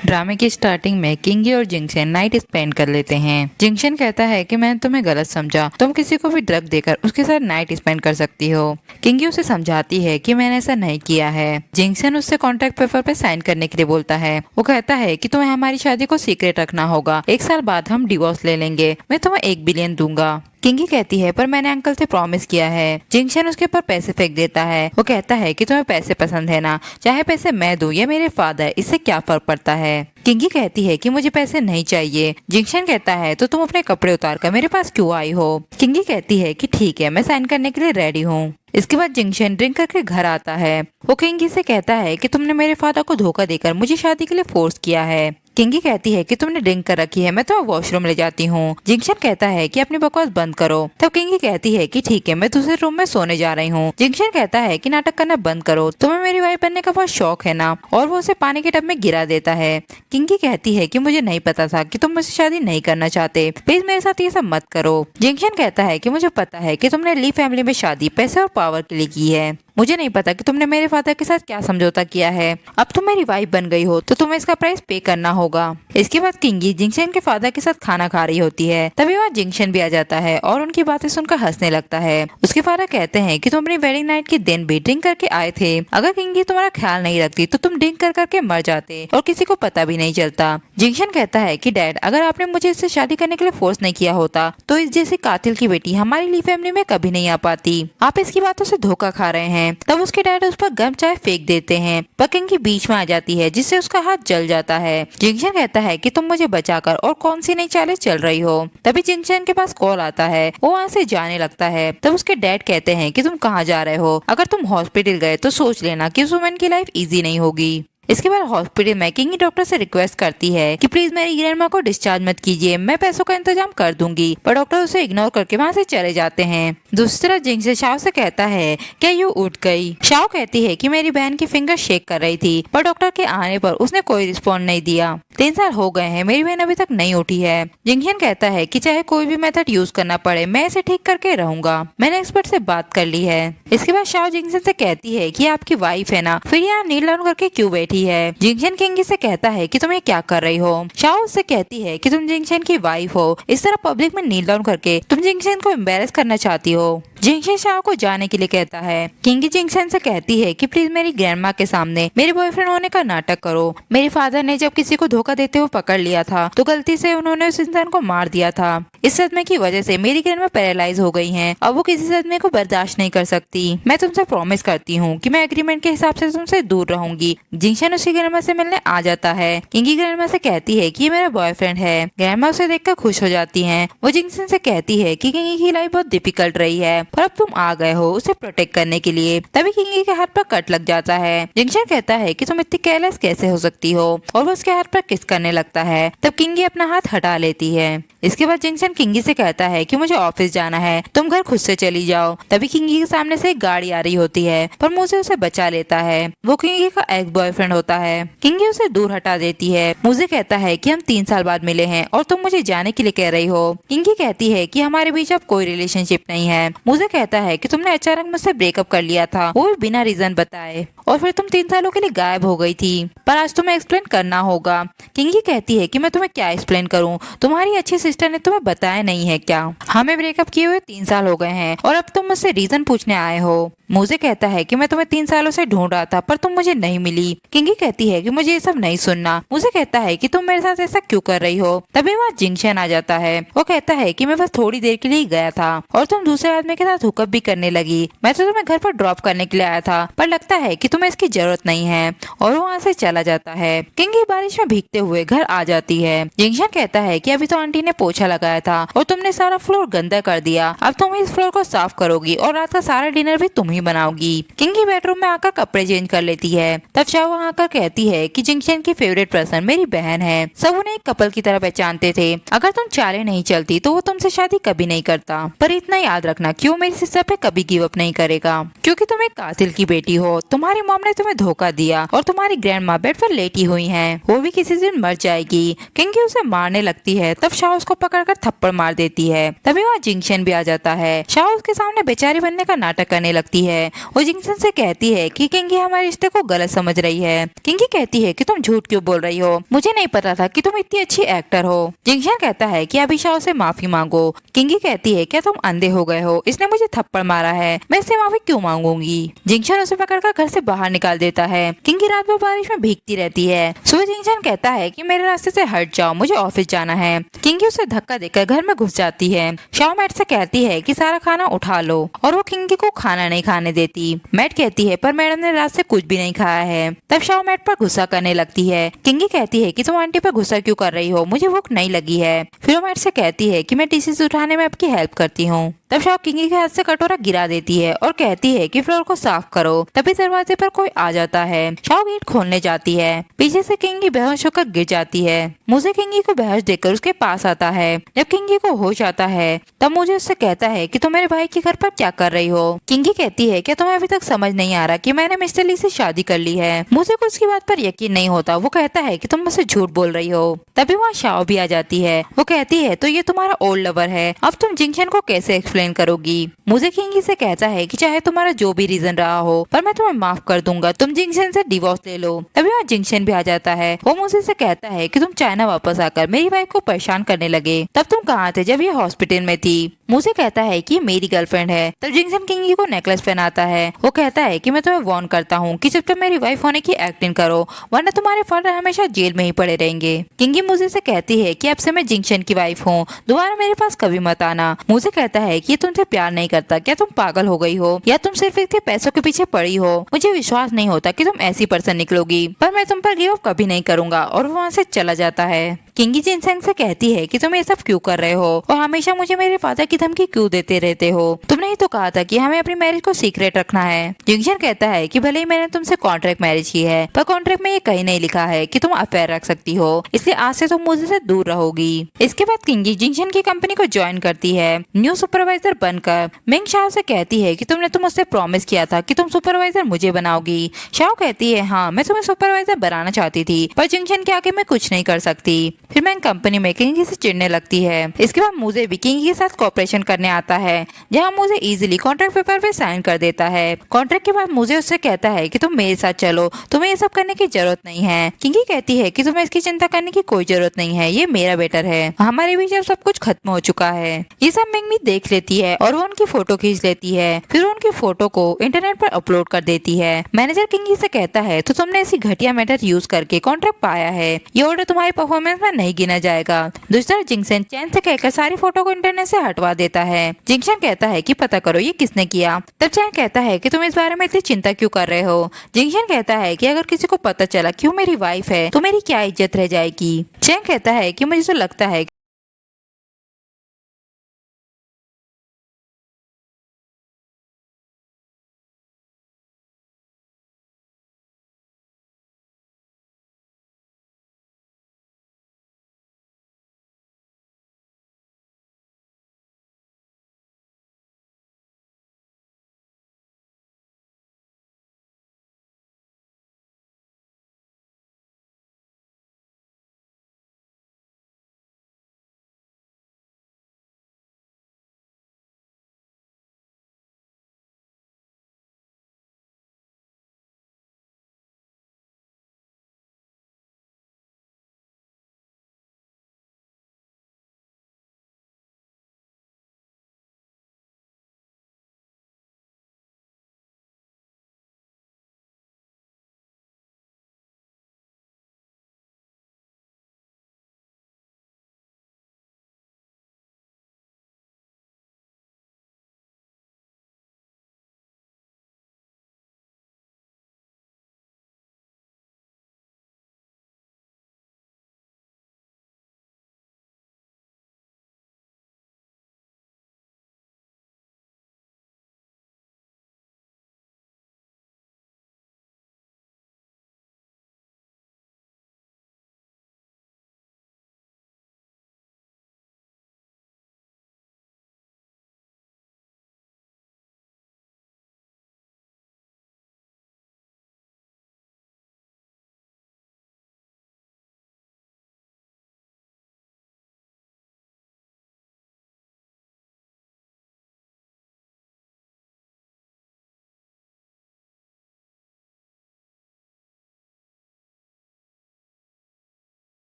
ड्रामे की स्टार्टिंग में किंगी और जिंगशन नाइट स्पेंड कर लेते हैं। जिंगशन कहता है कि मैंने तुम्हें गलत समझा, तुम किसी को भी ड्रग देकर उसके साथ नाइट स्पेंड कर सकती हो। किंगी उसे समझाती है कि मैंने ऐसा नहीं किया है। जिंगशन उससे कॉन्ट्रैक्ट पेपर पे साइन करने के लिए बोलता है। वो कहता है कि तुम्हें हमारी शादी को सीक्रेट रखना होगा, 1 साल बाद हम डिवोर्स ले लेंगे, मैं तुम्हें 1 बिलियन दूंगा। किंगी कहती है पर मैंने अंकल से प्रॉमिस किया है। जिंगशन उसके ऊपर पैसे फेंक देता है। वो कहता है कि तुम्हें पैसे पसंद है ना, चाहे पैसे मैं दूं या मेरे फादर, इससे क्या फर्क पड़ता है। किंगी कहती है कि मुझे पैसे नहीं चाहिए। जिंगशन कहता है तो तुम अपने कपड़े उतार कर मेरे पास क्यों आई हो। किंगी कहती है कि ठीक है, मैं साइन करने के लिए रेडी हूँ। इसके बाद जिंगशन ड्रिंक करके घर आता है। वो किंगी से कहता है कि तुमने मेरे फादर को धोखा देकर मुझे शादी के लिए फोर्स किया है। किंगी कहती है कि तुमने ड्रिंक कर रखी है, मैं तुम्हें वॉशरूम ले जाती हूँ। जिंगशन कहता है कि अपनी बकवास बंद करो। तब किंगी कहती है कि ठीक है, मैं दूसरे रूम में सोने जा रही हूँ। जिंगशन कहता है कि नाटक करना बंद करो, तुम्हें मेरी वाइफ बनने का बहुत शौक है ना, और वो उसे पानी के टब में गिरा देता है। किंगी कहती है कि मुझे नहीं पता था कि तुम मुझसे शादी नहीं करना चाहते, प्लीज मेरे साथ ये सब मत करो। जिंगशन कहता है कि मुझे पता है कि तुमने ली फैमिली में शादी पैसे और पावर के लिए की है, मुझे नहीं पता कि तुमने मेरे फादर के साथ क्या समझौता किया है। अब तुम मेरी वाइफ बन गई हो तो तुम्हें इसका प्राइस पे करना होगा। इसके बाद किंगी जिंगशन के फादर के साथ खाना खा रही होती है। तभी वहाँ जिंगशन भी आ जाता है और उनकी बातें सुनकर हंसने लगता है। उसके फादर कहते हैं कि तुम अपनी वेडिंग नाइट के दिन भी ड्रिंक करके आए थे, अगर किंगी तुम्हारा ख्याल नहीं रखती तो तुम ड्रिंक कर करके मर जाते और किसी को पता भी नहीं चलता। जिंगशन कहता है कि डैड, अगर आपने मुझे इससे शादी करने के लिए फोर्स नहीं किया होता तो इस जैसी कातिल की बेटी हमारी ली फैमिली में कभी नहीं आ पाती। आप इसकी बातों से धोखा खा रहे हैं। तब उसके डैड उस पर गर्म चाय फेंक देते हैं, पर किंगी बीच में आ जाती है जिससे उसका हाथ जल जाता है। जिंगशन कहता है कि तुम मुझे बचाकर और कौन सी नई चालें चल रही हो। तभी जिंगशन के पास कॉल आता है, वो वहाँ से जाने लगता है। तब उसके डैड कहते हैं कि तुम कहाँ जा रहे हो, अगर तुम हॉस्पिटल गए तो सोच लेना कि उस वुमन की लाइफ इजी नहीं होगी। इसके बाद हॉस्पिटल में किंगी डॉक्टर से रिक्वेस्ट करती है कि प्लीज मेरी ग्रैंडमा को डिस्चार्ज मत कीजिए, मैं पैसों का इंतजाम कर दूंगी, पर डॉक्टर उसे इग्नोर करके वहाँ से चले जाते हैं। दूसरी तरफ जिंगशन शाओ से कहता है क्या यू उठ गई। शाओ कहती है कि मेरी बहन की फिंगर शेक कर रही थी, पर डॉक्टर के आने पर उसने कोई रिस्पॉन्ड नहीं दिया। 3 साल हो गए हैं, मेरी बहन अभी तक नहीं उठी है। जिंगशन कहता है कि चाहे कोई भी मेथड यूज करना पड़े, मैं इसे ठीक करके रहूंगा, मैंने एक्सपर्ट से बात कर ली है। इसके बाद शाओ जिंगशन से कहती है कि आपकी वाइफ है ना, फिर यहाँ नील डाउन करके क्यों बैठी है। जिंगशन किंगी से कहता है कि तुम ये क्या कर रही हो। शाओ उससे कहती है कि तुम जिंगशन की वाइफ हो, इस तरह पब्लिक में नील डाउन करके तुम जिंगशन को एम्बेरस करना चाहती हो। जिंगशन शाओ को जाने के लिए कहता है। किंगी जिंगशन से कहती है कि प्लीज मेरी ग्रैंडमा के सामने मेरे बॉयफ्रेंड होने का नाटक करो। मेरे फादर ने जब किसी को धोखा देते हुए पकड़ लिया था तो गलती से उन्होंने उस इंसान को मार दिया था। इस सदमे की वजह से मेरी ग्रैंडमा पैरालाइज हो गई हैं, अब वो किसी सदमे को बर्दाश्त नहीं कर सकती। मैं तुमसे प्रॉमिस करती हूँ कि मैं एग्रीमेंट के हिसाब से तुमसे दूर रहूंगी। जिंगशन उसकी ग्रैंडमा से मिलने आ जाता है। किंगी ग्रैंडमा से कहती है कि ये मेरा बॉयफ्रेंड है। ग्रैंडमा उसे देखकर खुश हो जाती हैं। वो जिंगशन से कहती है कि किंगी की लाइफ बहुत डिफिकल्ट रही है, पर अब तुम आ गए हो उसे प्रोटेक्ट करने के लिए। तभी किंगी के हाथ पर कट लग जाता है। जिंगशन कहता है कि तुम इतनी केयरलेस कैसे हो सकती हो, और वो उसके हाथ पर किस करने लगता है। तब किंगी अपना हाथ हटा लेती है। इसके बाद जिंगशन किंगी से कहता है कि मुझे ऑफिस जाना है, तुम घर खुद से चली जाओ। तभी किंगी के सामने से एक गाड़ी आ रही होती है, पर मुझे उसे बचा लेता है। वो किंगी का एक्स बॉयफ्रेंड होता है। किंगी उसे दूर हटा देती है। मुझे कहता है कि हम 3 साल बाद मिले हैं और तुम मुझे जाने के लिए कह रही हो। किंगी कहती है कि हमारे बीच अब कोई रिलेशनशिप नहीं है। मुझे कहता है कि तुमने अचानक मुझसे ब्रेकअप कर लिया था, वो भी बिना रीजन बताए, और फिर तुम 3 सालों के लिए गायब हो गई थी, पर आज तुम्हें एक्सप्लेन करना होगा। किंगी कहती है कि मैं तुम्हें क्या एक्सप्लेन करूं, तुम्हारी अच्छी सिस्टर ने तुम्हें बताया नहीं है क्या, हमें ब्रेकअप किए हुए 3 साल हो गए हैं और अब तुम मुझसे रीजन पूछने आए हो। मुझे कहता है कि मैं तुम्हें 3 सालों से ढूंढ रहा था पर तुम मुझे नहीं मिली। किंगी कहती है कि मुझे ये सब नहीं सुनना। मुझे कहता है कि तुम मेरे साथ ऐसा क्यों कर रही हो। तभी वहाँ जिंगशन आ जाता है। वो कहता है कि मैं बस थोड़ी देर के लिए गया था और तुम दूसरे आदमी के साथ हुकअप भी करने लगी। मैं तो तुम्हें घर पर ड्रॉप करने के लिए आया था, पर लगता है कि तुम्हें इसकी जरूरत नहीं है, और वो वहाँ से चला जाता है। किंगी बारिश में भीगते हुए घर आ जाती है। जिंगशन कहता है कि अभी तो आंटी ने पोछा लगाया था और तुमने सारा फ्लोर गंदा कर दिया, अब तुम इस फ्लोर को साफ करोगी और रात का सारा डिनर भी तुम ही बनाओगी। किंगी बेडरूम में आकर कपड़े चेंज कर लेती है। तब शाओ वहाँ आकर कहती है कि जिंगशन की फेवरेट पर्सन मेरी बहन है, सब उन्हें एक कपल की तरह पहचानते थे, अगर तुम चालें नहीं चलती तो वो तुमसे शादी कभी नहीं करता, पर इतना याद रखना कि वो मेरी सिस्टर पे कभी गिव अप नहीं करेगा, क्योंकि तुम एक कातिल की बेटी हो। तुम्हारी मॉम ने तुम्हें धोखा दिया और तुम्हारी ग्रैंडमा बेड पर लेटी हुई हैं, वो भी किसी दिन मर जाएगी। किंगी उसे मारने लगती है। तब शाओ उसको पकड़कर थप्पड़ मार देती है। तभी वहाँ जिंगशन भी आ जाता है। शाओ उसके सामने बेचारी बनने का नाटक करने लगती है। वो जिंगसन से कहती है कि किंगी हमारे रिश्ते को गलत समझ रही है। किंगी कहती है कि तुम झूठ क्यों बोल रही हो, मुझे नहीं पता था कि तुम इतनी अच्छी एक्टर हो। जिंगशन कहता है कि अभी शाओ से माफी मांगो। किंगी कहती है क्या तुम अंधे हो गए हो, इसने मुझे थप्पड़ मारा है, मैं इससे माफी क्यों मांगूंगी। जिंगशन उसे पकड़कर घर से बाहर निकाल देता है। किंगी रात भर बारिश में भीगती रहती है। सुबह जिंगशन कहता है कि मेरे रास्ते से हट जाओ, मुझे ऑफिस जाना है। किंगी उसे धक्का देकर घर में घुस जाती है। शाओ मैट से कहती है कि सारा खाना उठा लो और वो किंगी को खाना नहीं खाने देती। मैट कहती है पर मैडम ने रात से कुछ भी नहीं खाया है। तब शाओ मैट पर गुस्सा करने लगती है। किंगी कहती है कि तुम आंटी पर गुस्सा क्यों कर रही हो, मुझे भूख नहीं लगी है। फिर वो मैट से कहती है कि मैं डिशेस उठाने में आपकी हेल्प करती हूँ। तब शाओ किंगी के हाथ से कटोरा गिरा देती है और कहती है कि फ्लोर को साफ करो। तभी दरवाजे पर कोई आ जाता है। शाओ गेट खोलने जाती है। पीछे से किंगी बेहोश होकर गिर जाती है। मुझे किंगी को बेहोश देखकर उसके पास आता है। जब किंगी को होश आता है तब मुझे उससे कहता है कि तुम मेरे भाई के घर पर क्या कर रही हो। किंगी कहती है कि तुम्हें अभी तक समझ नहीं आ रहा कि मैंने मिस्टर ली से शादी कर ली है। मुझे कुछ की बात पर यकीन नहीं होता। वो कहता है कि तुम मुझसे झूठ बोल रही हो। तभी वहाँ शाओ भी आ जाती है। वो कहती है तो ये तुम्हारा ओल्ड लवर है, अब तुम जिंगशन को कैसे एक्सप्लेन करोगी। मुझे किंगी से कहता है कि चाहे तुम्हारा जो भी रीजन रहा हो पर मैं तुम्हें माफ कर दूंगा, तुम जिंगशन से डिवोर्स ले लो। तभी वहाँ जिंगशन भी आ जाता है। वो मुझे से कहता है कि तुम चाइना वापस आकर मेरी वाइफ को परेशान करने लगे, तब तुम कहाँ थे जब ये हॉस्पिटल में थी। मुझे कहता है कि मेरी गर्लफ्रेंड है। तब जिंगशन किंगी को नेकलेस पहनाता है। वो कहता है कि मैं तुम्हें वार्न करता हूँ कि जब तक मेरी वाइफ होने की एक्टिंग करो वरना तुम्हारे फादर हमेशा जेल में ही पड़े रहेंगे। किंगी मुझे से कहती है कि अब से मैं जिंगशन की वाइफ हूँ, दोबारा मेरे पास कभी मत आना। मुझे कहता है कि ये तुमसे प्यार नहीं करता, क्या तुम पागल हो गई हो या तुम सिर्फ इतने पैसों के पीछे पड़ी हो। मुझे विश्वास नहीं होता कि तुम ऐसी पर्सन निकलोगी, पर मैं तुम पर गिव अप कभी नहीं करूंगा। और वो वहाँ से चला जाता है। किंगी जिनसेंग से कहती है कि तुम ये सब क्यों कर रहे हो और हमेशा मुझे मेरे फादर की धमकी क्यों देते रहते हो। तुमने ही तो कहा था कि हमें अपनी मैरिज को सीक्रेट रखना है। जिंगशन कहता है कि भले ही मैंने तुमसे कॉन्ट्रैक्ट मैरिज की है पर कॉन्ट्रैक्ट में ये कहीं नहीं लिखा है कि तुम अफेयर रख सकती हो, इसलिए आज से तुम मुझसे दूर रहोगी। इसके बाद किंगी जिंगशन की कंपनी को ज्वाइन करती है न्यू सुपरवाइजर बनकर। मिंग शाओ से कहती है कि तुमने तो मुझसे प्रॉमिस किया था कि तुम सुपरवाइजर मुझे बनाओगी। शाओ कहती है हाँ मैं तुम्हें सुपरवाइजर बनाना चाहती थी पर जिंगशन के आगे मैं कुछ नहीं कर सकती। फिर मैं कंपनी में किंगी से चिढ़ने लगती है। इसके बाद मुझे भी किंगी के साथ कॉपरेशन करने आता है जहाँ मुझे इजीली कॉन्ट्रैक्ट पेपर पे साइन कर देता है। कॉन्ट्रैक्ट के बाद मुझे उससे कहता है कि तुम मेरे साथ चलो, तुम्हें ये सब करने की जरूरत नहीं है। किंगी कहती है कि तुम्हें इसकी चिंता करने की कोई जरूरत नहीं है, ये मेरा बेटर है, हमारे बीच अब सब कुछ खत्म हो चुका है। ये सब मिंग भी देख लेती है और वो उनकी फोटो खींच लेती है। फिर उनकी फोटो को इंटरनेट पर अपलोड कर देती है। मैनेजर किंगी से कहता है तो तुमने ऐसी घटिया मेथड यूज करके कॉन्ट्रैक्ट पाया है, ये ऑर्डर तुम्हारी परफॉर्मेंस में नहीं गिना जाएगा। दूसरा जिंगशन चैन से कहकर सारी फोटो को इंटरनेट से हटवा देता है। जिंगशन कहता है कि पता करो ये किसने किया। तब चैन कहता है कि तुम इस बारे में इतनी चिंता क्यों कर रहे हो। जिंगशन कहता है कि अगर किसी को पता चला कि वो मेरी वाइफ है तो मेरी क्या इज्जत रह जाएगी। चैन कहता है कि मुझे तो लगता है